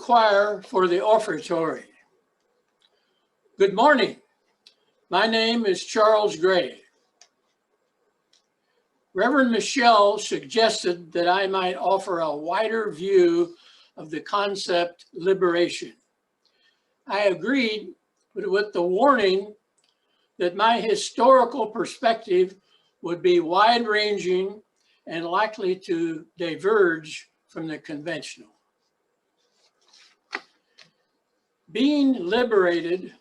choir for the offertory. Good morning. My name is Charles Gray. Reverend Michelle suggested that I might offer a wider view of the concept liberation. I agreed, but with the warning that my historical perspective would be wide-ranging and likely to diverge from the conventional. Being liberated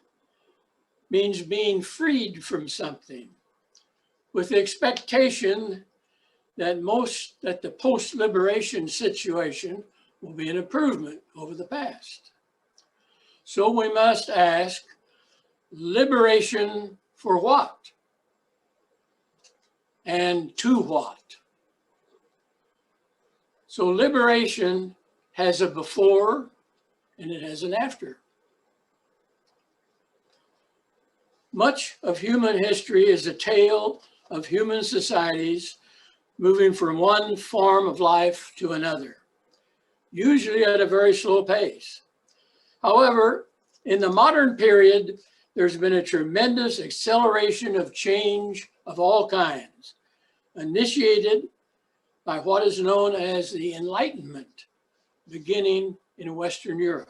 means being freed from something, with the expectation that the post-liberation situation will be an improvement over the past. So we must ask, liberation for what? And to what? So liberation has a before and it has an after. Much of human history is a tale of human societies moving from one form of life to another, usually at a very slow pace. However, in the modern period, there's been a tremendous acceleration of change of all kinds, initiated by what is known as the Enlightenment, beginning in Western Europe.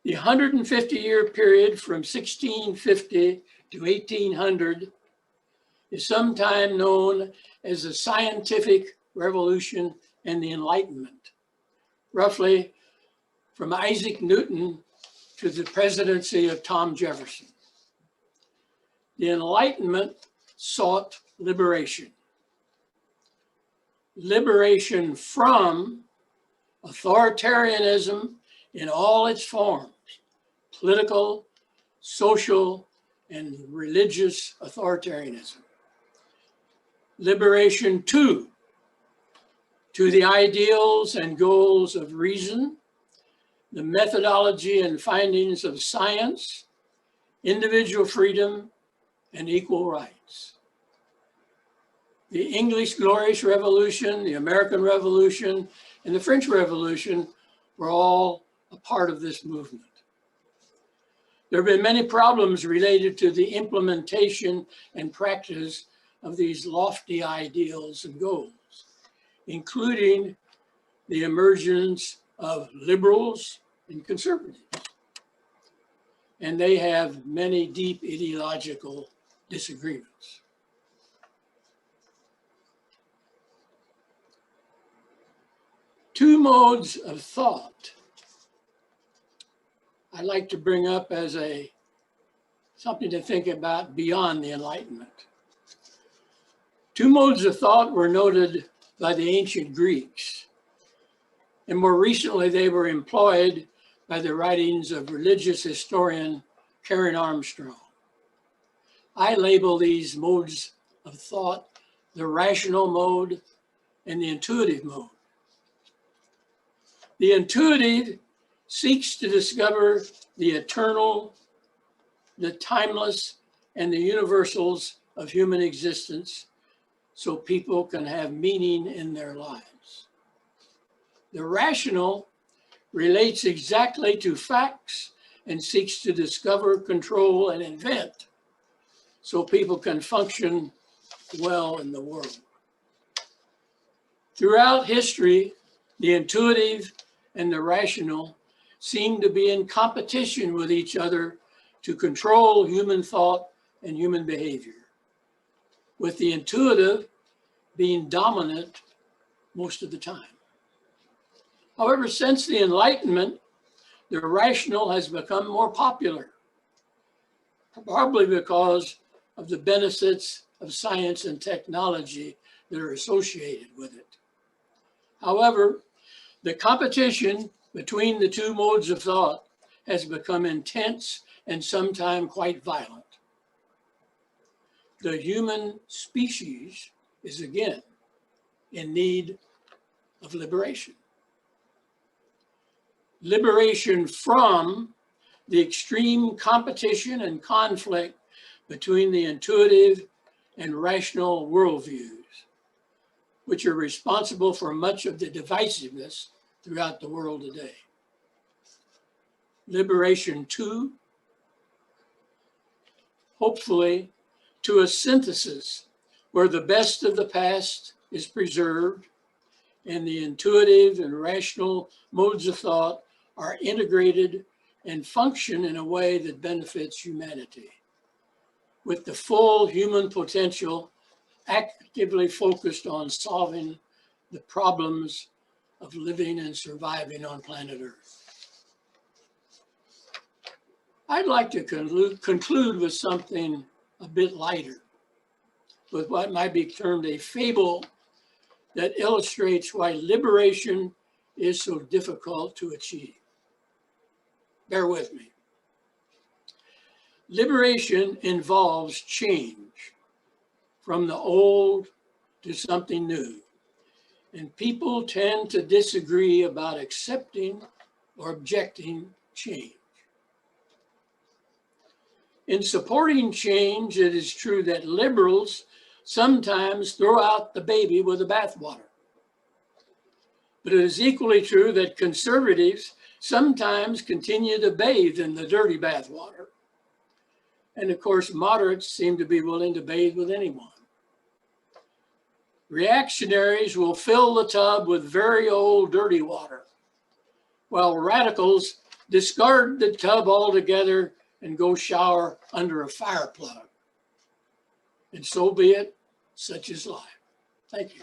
The 150-year period from 1650 to 1800 is sometimes known as the Scientific Revolution and the Enlightenment, roughly from Isaac Newton to the presidency of Tom Jefferson. The Enlightenment sought liberation. Liberation from authoritarianism in all its forms, political, social, and religious authoritarianism. Liberation to the ideals and goals of reason, the methodology and findings of science, individual freedom, and equal rights. The English Glorious Revolution, the American Revolution, and the French Revolution were all a part of this movement. There have been many problems related to the implementation and practice of these lofty ideals and goals, including the emergence of liberals and conservatives. And they have many deep ideological disagreements. Two modes of thought I'd like to bring up as something to think about beyond the Enlightenment. Two modes of thought were noted by the ancient Greeks, and more recently they were employed by the writings of religious historian Karen Armstrong. I label these modes of thought the rational mode and the intuitive mode. The intuitive seeks to discover the eternal, the timeless, and the universals of human existence so people can have meaning in their lives. The rational relates exactly to facts and seeks to discover, control, and invent so people can function well in the world. Throughout history, the intuitive and the rational seem to be in competition with each other to control human thought and human behavior, with the intuitive being dominant most of the time. However, since the Enlightenment, the rational has become more popular, probably because of the benefits of science and technology that are associated with it. However, the competition between the two modes of thought has become intense and sometimes quite violent. The human species is again in need of liberation. Liberation from the extreme competition and conflict between the intuitive and rational worldviews, which are responsible for much of the divisiveness throughout the world today. Liberation 2, hopefully to a synthesis where the best of the past is preserved and the intuitive and rational modes of thought are integrated and function in a way that benefits humanity, with the full human potential actively focused on solving the problems of living and surviving on planet Earth. I'd like to conclude with something a bit lighter, with what might be termed a fable that illustrates why liberation is so difficult to achieve. Bear with me. Liberation involves change from the old to something new, and people tend to disagree about accepting or objecting change. In supporting change, it is true that liberals sometimes throw out the baby with the bathwater. But it is equally true that conservatives sometimes continue to bathe in the dirty bathwater. And of course, moderates seem to be willing to bathe with anyone. Reactionaries will fill the tub with very old dirty water, while radicals discard the tub altogether and go shower under a fire plug. And so be it, such is life. Thank you.